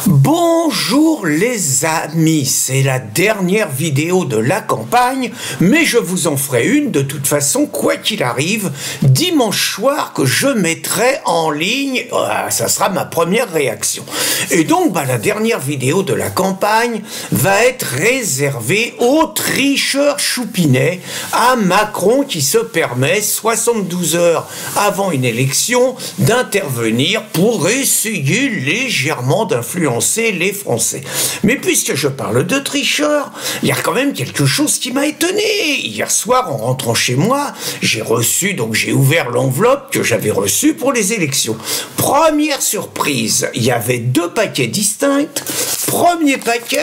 Bonjour les amis, c'est la dernière vidéo de la campagne, mais je vous en ferai une de toute façon, quoi qu'il arrive, dimanche soir que je mettrai en ligne, ça sera ma première réaction. Et donc la dernière vidéo de la campagne va être réservée aux tricheurs choupinets, à Macron qui se permet 72 heures avant une élection d'intervenir pour essayer légèrement d'influencer les Français. Mais puisque je parle de tricheurs, il y a quand même quelque chose qui m'a étonné. Hier soir, en rentrant chez moi, j'ai ouvert l'enveloppe que j'avais reçue pour les élections. Première surprise, il y avait deux paquets distincts. Premier paquet,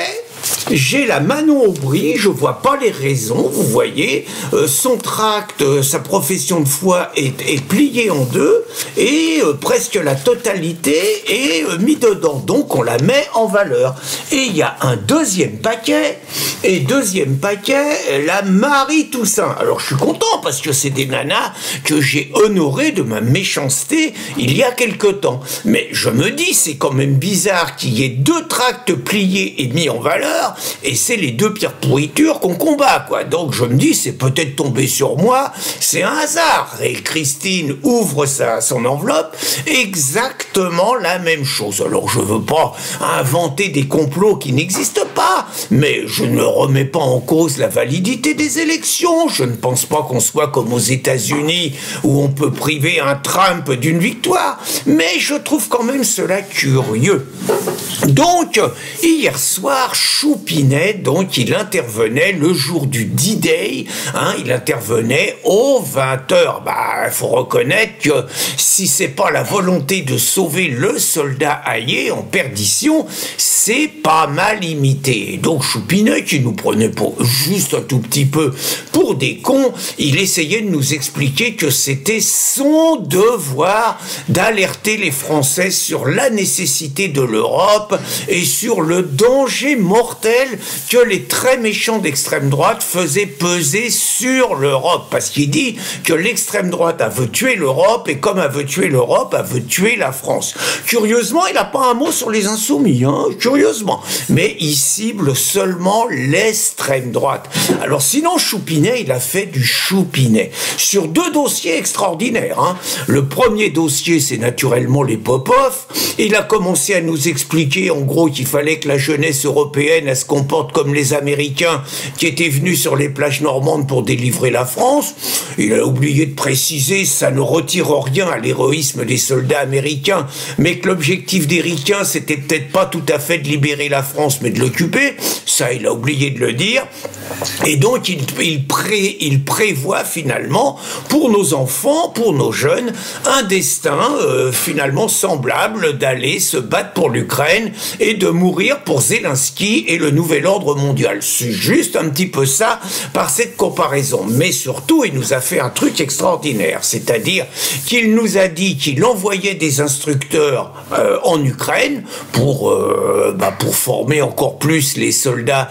j'ai la Manon Aubry, je vois pas les raisons, vous voyez, son tract, sa profession de foi est pliée en deux, et presque la totalité est mis dedans, donc on la met en valeur. Et il y a un deuxième paquet, la Marie Toussaint. Alors je suis content, parce que c'est des nanas que j'ai honorées de ma méchanceté il y a quelque temps. Mais je me dis, c'est quand même bizarre qu'il y ait deux tracts pliés et mis en valeur, et c'est les deux pires pourritures qu'on combat, quoi. Donc je me dis, c'est peut-être tombé sur moi, c'est un hasard. Et Christine ouvre son enveloppe, exactement la même chose. Alors je veux pas inventer des complots qui n'existent pas, mais je ne remets pas en cause la validité des élections. Je ne pense pas qu'on soit comme aux États-Unis où on peut priver un Trump d'une victoire, mais je trouve quand même cela curieux. Donc hier soir, Choupinet, donc il intervenait le jour du D-Day, il intervenait aux 20h. Il faut reconnaître que si c'est pas la volonté de sauver le soldat allié en perdition, c'est pas mal imité. Et donc Choupinet, qui nous prenait pour juste un tout petit peu pour des cons, il essayait de nous expliquer que c'était son devoir d'alerter les Français sur la nécessité de l'Europe et sur le danger mortel que les très méchants d'extrême droite faisaient peser sur l'Europe. Parce qu'il dit que l'extrême droite, elle veut tuer l'Europe, et comme elle veut tuer l'Europe, elle veut tuer la France. Curieusement, il n'a pas un mot sur les insoumis, curieusement. Mais il cible seulement l'extrême droite. Alors sinon, Choupinet, il a fait du Choupinet sur deux dossiers extraordinaires. Le premier dossier, c'est naturellement les Popov. Il a commencé à nous expliquer, en gros, qu'il fallait que la jeunesse européenne, elle se comporte comme les Américains qui étaient venus sur les plages normandes pour délivrer la France. Il a oublié de préciser, ça ne retire rien à l'héroïsme des soldats américains, mais que l'objectif des ricains, c'était peut-être pas tout à fait de libérer la France, mais de l'occuper. Ça, il a oublié de le dire. Et donc, il prévoit finalement, pour nos enfants, pour nos jeunes, un destin finalement semblable, d'aller se battre pour l'Ukraine et de mourir pour Zelensky et le nouvel ordre mondial. C'est juste un petit peu ça par cette comparaison. Mais surtout, il nous a fait un truc extraordinaire, c'est-à-dire qu'il nous a dit qu'il envoyait des instructeurs en Ukraine pour former encore plus les soldats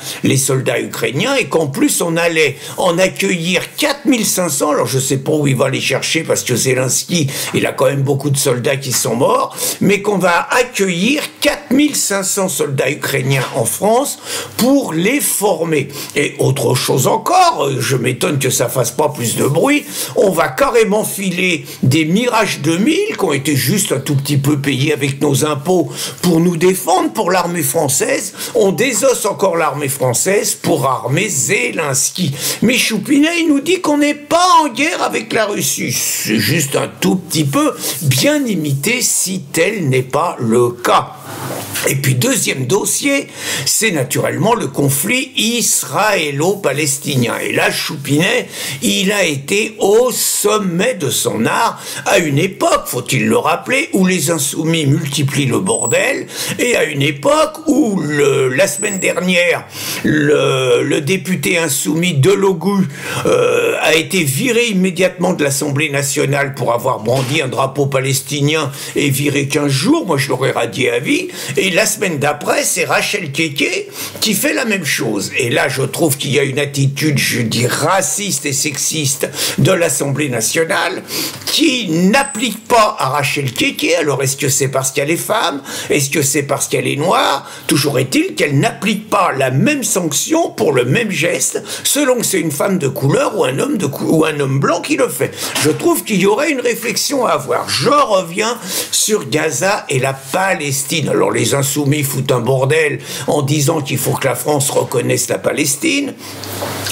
ukrainiens, et qu'en plus on allait en accueillir 4500, alors je sais pas où il va les chercher parce que Zelensky, il a quand même beaucoup de soldats qui sont morts, mais qu'on va accueillir 4500 soldats ukrainiens en France pour les former. Et autre chose encore, je m'étonne que ça fasse pas plus de bruit, on va carrément filer des Mirage 2000 qui ont été juste un tout petit peu payés avec nos impôts pour nous défendre, pour l'armée française. On désosse encore l'armée française pour armer Zelensky. Mais Choupinet, il nous dit qu'on n'est pas en guerre avec la Russie. C'est juste un tout petit peu bien imité, si tel n'est pas le cas. Et puis deuxième dossier, c'est naturellement le conflit israélo-palestinien. Et là, Choupinet, il a été au sommet de son art à une époque, faut-il le rappeler, où les insoumis multiplient le bordel, et à une époque où la semaine dernière, le député insoumis Delogu a été viré immédiatement de l'Assemblée nationale pour avoir brandi un drapeau palestinien et viré 15 jours. Moi, je l'aurais radié à vie. Et Et la semaine d'après, c'est Rachel Keke qui fait la même chose. Et là, je trouve qu'il y a une attitude, je dis, raciste et sexiste de l'Assemblée nationale qui n'applique pas à Rachel Keke. Alors, est-ce que c'est parce qu'elle est femme? Est-ce que c'est parce qu'elle est noire? Toujours est-il qu'elle n'applique pas la même sanction pour le même geste, selon que c'est une femme de couleur ou un homme blanc qui le fait. Je trouve qu'il y aurait une réflexion à avoir. Je reviens sur Gaza et la Palestine. Alors, les insoumis foutent un bordel en disant qu'il faut que la France reconnaisse la Palestine.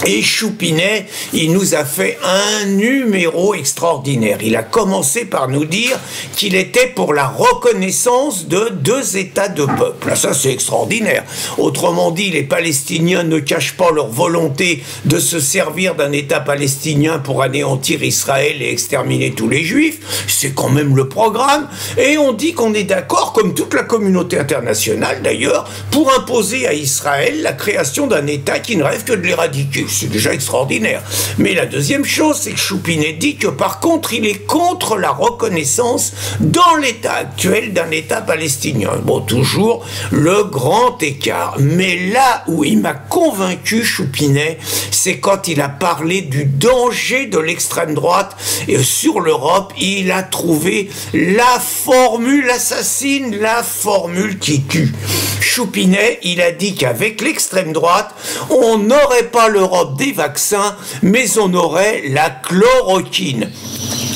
Et Choupinet, il nous a fait un numéro extraordinaire. Il a commencé par nous dire qu'il était pour la reconnaissance de 2 États de peuple. Ça, c'est extraordinaire. Autrement dit, les Palestiniens ne cachent pas leur volonté de se servir d'un État palestinien pour anéantir Israël et exterminer tous les Juifs. C'est quand même le programme. Et on dit qu'on est d'accord, comme toute la communauté internationale d'ailleurs, pour imposer à Israël la création d'un État qui ne rêve que de l'éradiquer. C'est déjà extraordinaire. Mais la deuxième chose, c'est que Choupinet dit que par contre, il est contre la reconnaissance dans l'état actuel d'un État palestinien. Bon, toujours le grand écart. Mais là où il m'a convaincu, Choupinet, c'est quand il a parlé du danger de l'extrême droite sur l'Europe. Il a trouvé la formule assassine, la formule qui tue. Choupinet, il a dit qu'avec l'extrême droite, on n'aurait pas l'Europe des vaccins, mais on aurait la chloroquine.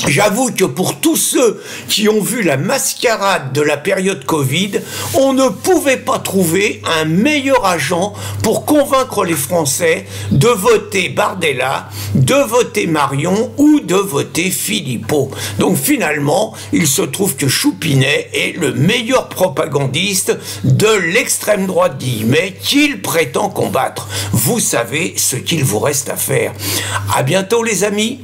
J'avoue que pour tous ceux qui ont vu la mascarade de la période Covid, on ne pouvait pas trouver un meilleur agent pour convaincre les Français de voter Bardella, de voter Marion ou de voter Philippot. Donc finalement, il se trouve que Choupinet est le meilleur propagandiste de l'extrême droite guillemets qu'il prétend combattre. Vous savez ce qu'il vous reste à faire. À bientôt les amis.